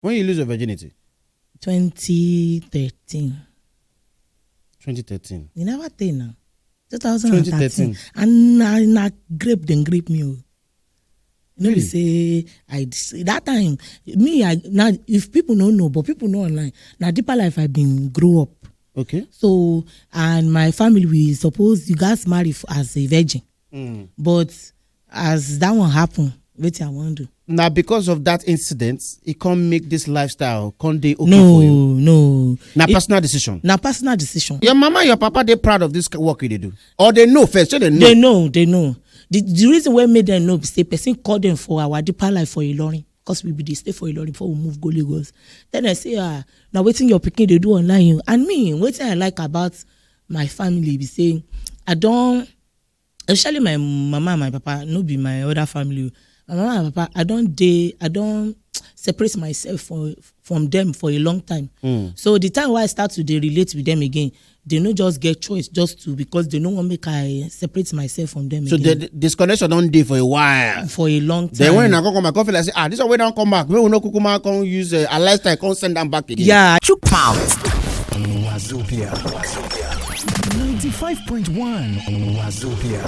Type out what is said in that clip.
When you lose your virginity? 2013. 2013. You never tell now. 2013. And na grape then grape me. You know, Really? say that time now if people don't know, but people know online. Now deeper life I been grow up. Okay. So and my family we suppose you guys marry as a virgin. But as that one happen, what I want to do. Now, because of that incident, it can't make this lifestyle can't they okay No, for you. no. Now, personal decision. Now personal decision. Your mama, your papa, they proud of this work they do, or they know first. So they know. They know. The reason why made them know is the person called them for our deeper life for Ilorin, because we be dey stay for Ilorin before we move go Lagos. Then I say, now waiting your picking they do online, and me waiting I like about my family be saying I don't, especially my mama and my papa, no be my other family. My mama and papa, I don't separate myself from them for a long time. So the time where I start to relate with them again, they no just get choice just to because they no want make I separate myself from them. So again. the disconnection don't day for a while. For a long time. Then when I come back, I feel like say, this is where don't come back. We will not come use a lifestyle, can't send them back again. Yeah. Chook pound. Wazobia. 95.1 Wazobia.